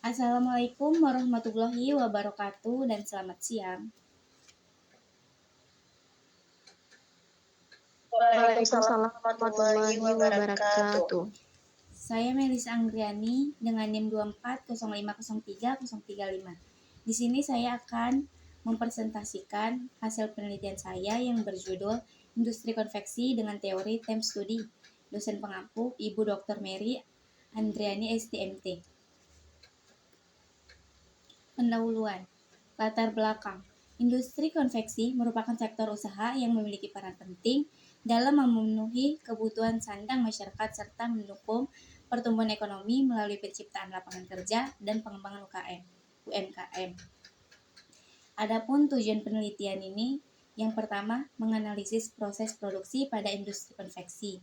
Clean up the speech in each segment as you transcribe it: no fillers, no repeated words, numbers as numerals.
Assalamualaikum warahmatullahi wabarakatuh dan selamat siang. Waalaikumsalam warahmatullahi wabarakatuh. Saya Melisa Anggriani dengan NIM 2405030335. Di sini saya akan mempresentasikan hasil penelitian saya yang berjudul Industri Konveksi dengan Teori Time Study. Dosen pengampu Ibu Dr. Mary Andriani STMT. Pendahuluan. Latar belakang. Industri konveksi merupakan sektor usaha yang memiliki peran penting dalam memenuhi kebutuhan sandang masyarakat serta mendukung pertumbuhan ekonomi melalui penciptaan lapangan kerja dan pengembangan UMKM. Adapun tujuan penelitian ini, yang pertama, menganalisis proses produksi pada industri konveksi.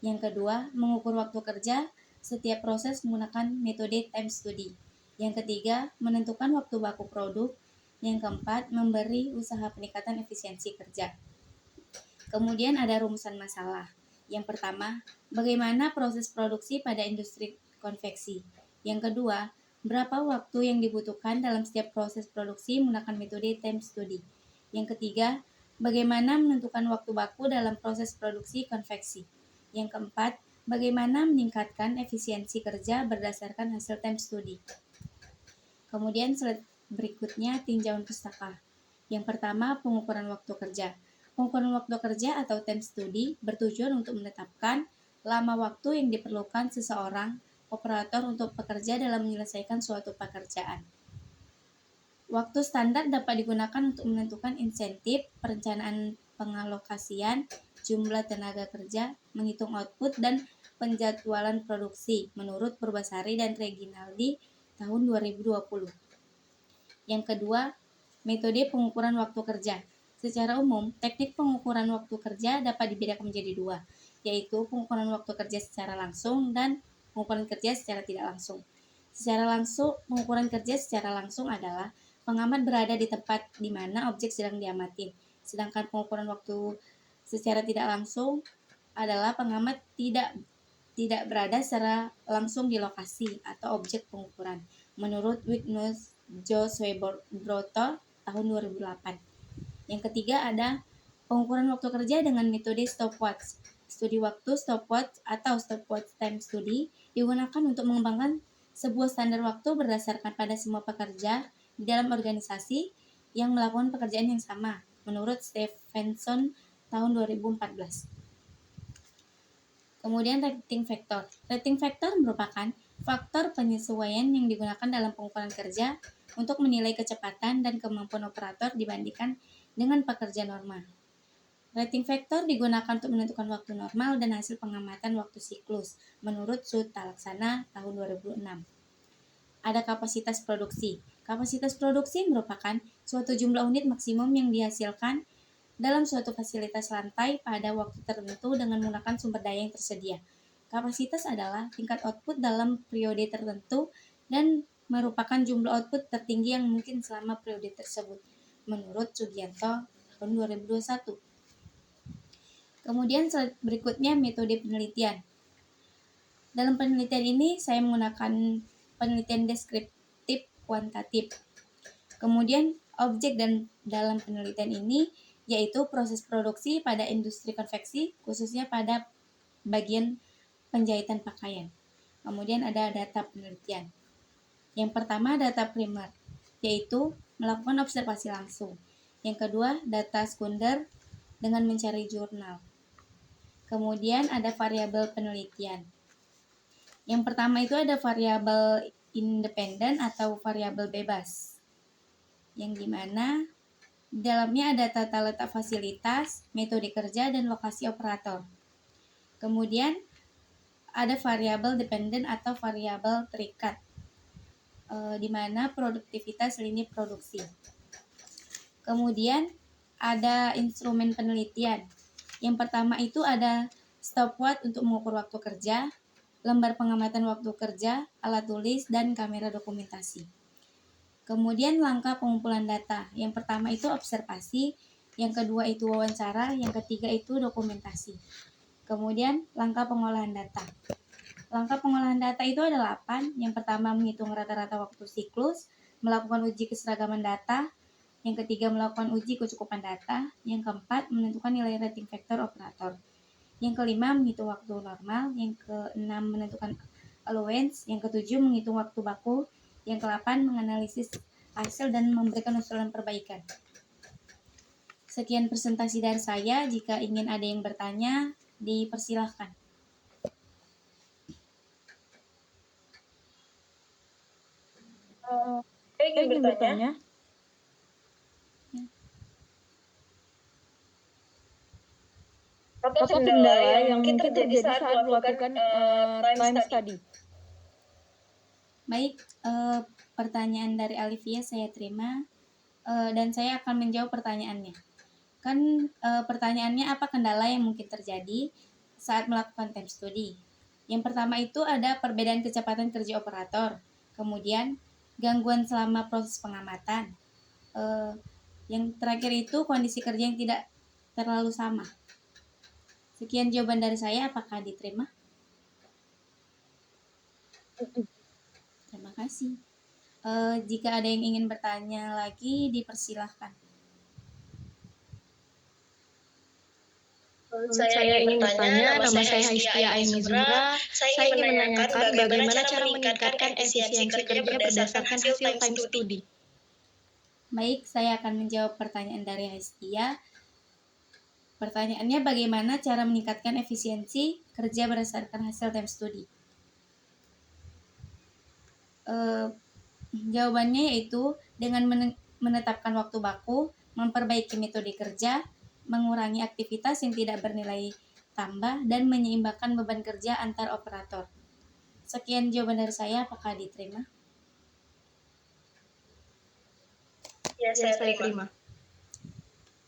Yang kedua, mengukur waktu kerja setiap proses menggunakan metode time study. Yang ketiga, menentukan waktu baku produk. Yang keempat, memberi usaha peningkatan efisiensi kerja. Kemudian ada rumusan masalah. Yang pertama, bagaimana proses produksi pada industri konveksi. Yang kedua, berapa waktu yang dibutuhkan dalam setiap proses produksi menggunakan metode time study. Yang ketiga, bagaimana menentukan waktu baku dalam proses produksi konveksi. Yang keempat, bagaimana meningkatkan efisiensi kerja berdasarkan hasil time study. Kemudian slide berikutnya tinjauan pustaka. Yang pertama, pengukuran waktu kerja. Pengukuran waktu kerja atau time study bertujuan untuk menetapkan lama waktu yang diperlukan seseorang operator untuk pekerja dalam menyelesaikan suatu pekerjaan. Waktu standar dapat digunakan untuk menentukan insentif, perencanaan pengalokasian, jumlah tenaga kerja, menghitung output, dan penjadwalan produksi menurut Purbasari dan Reginaldi tahun 2020. Yang kedua, metode pengukuran waktu kerja. Secara umum, teknik pengukuran waktu kerja dapat dibedakan menjadi dua, yaitu pengukuran waktu kerja secara langsung dan pengukuran kerja secara tidak langsung. Pengukuran kerja secara langsung adalah pengamat berada di tempat di mana objek sedang diamati. Sedangkan pengukuran waktu secara tidak langsung adalah pengamat tidak berada secara langsung di lokasi atau objek pengukuran. Menurut Wignus Joswebroto tahun 2008. Yang ketiga ada pengukuran waktu kerja dengan metode stopwatch. Studi waktu stopwatch atau stopwatch time study digunakan untuk mengembangkan sebuah standar waktu berdasarkan pada semua pekerja di dalam organisasi yang melakukan pekerjaan yang sama, menurut Stephenson tahun 2014. Kemudian rating factor. Rating factor merupakan faktor penyesuaian yang digunakan dalam pengukuran kerja untuk menilai kecepatan dan kemampuan operator dibandingkan dengan pekerja normal. Rating factor digunakan untuk menentukan waktu normal dan hasil pengamatan waktu siklus menurut Sutta Laksana tahun 2006. Ada kapasitas produksi. Kapasitas produksi merupakan suatu jumlah unit maksimum yang dihasilkan dalam suatu fasilitas lantai pada waktu tertentu dengan menggunakan sumber daya yang tersedia. Kapasitas adalah tingkat output dalam periode tertentu dan merupakan jumlah output tertinggi yang mungkin selama periode tersebut, menurut Sugianto tahun 2021. Kemudian berikutnya metode penelitian. Dalam penelitian ini saya menggunakan penelitian deskriptif kuantitatif. Kemudian objek dan dalam penelitian ini yaitu proses produksi pada industri konveksi, khususnya pada bagian penjahitan pakaian. Kemudian ada data penelitian. Yang pertama data primer, yaitu melakukan observasi langsung. Yang kedua data sekunder dengan mencari jurnal. Kemudian ada variabel penelitian. Yang pertama itu ada variabel independen atau variabel bebas, yang dimana di dalamnya ada tata letak fasilitas, metode kerja, dan lokasi operator. Kemudian ada variabel dependen atau variabel terikat, di mana produktivitas lini produksi. Kemudian ada instrumen penelitian. Yang pertama itu ada stopwatch untuk mengukur waktu kerja, lembar pengamatan waktu kerja, alat tulis, dan kamera dokumentasi. Kemudian langkah pengumpulan data. Yang pertama itu observasi, yang kedua itu wawancara, yang ketiga itu dokumentasi. Kemudian langkah pengolahan data. Langkah pengolahan data itu ada 8. Yang pertama, menghitung rata-rata waktu siklus, melakukan uji keseragaman data. Yang ketiga, melakukan uji kecukupan data. Yang keempat, menentukan nilai rating vektor operator. Yang kelima, menghitung waktu normal. Yang keenam, menentukan allowance. Yang ketujuh, menghitung waktu baku. Yang ke-8, menganalisis hasil dan memberikan usulan perbaikan. Sekian presentasi dari saya. Jika ingin ada yang bertanya, dipersilahkan. Saya ingin bertanya. Apa kendala yang mungkin terjadi saat melakukan time study? Baik, pertanyaan dari Alivia saya terima dan saya akan menjawab pertanyaannya. Kan pertanyaannya apa kendala yang mungkin terjadi saat melakukan time study? Yang pertama itu ada perbedaan kecepatan kerja operator, kemudian gangguan selama proses pengamatan. Yang terakhir itu kondisi kerja yang tidak terlalu sama. Sekian jawaban dari saya, apakah diterima? Terima kasih. Jika ada yang ingin bertanya lagi, dipersilahkan. Saya ingin bertanya, nama saya Haistia Aini Zuhra. Saya ingin menanyakan bagaimana cara meningkatkan efisiensi kerja berdasarkan hasil time study. Baik, saya akan menjawab pertanyaan dari Haistia. Pertanyaannya, bagaimana cara meningkatkan efisiensi kerja berdasarkan hasil time study? Jawabannya yaitu dengan menetapkan waktu baku, memperbaiki metode kerja, mengurangi aktivitas yang tidak bernilai tambah, dan menyeimbangkan beban kerja antar operator. Sekian jawaban dari saya, apakah diterima? Ya, saya terima.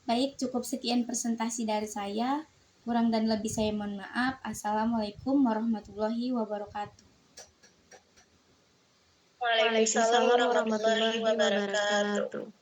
Baik, cukup sekian presentasi dari saya. Kurang dan lebih saya mohon maaf. Assalamualaikum warahmatullahi wabarakatuh. Waalaikumsalam warahmatullahi wabarakatuh.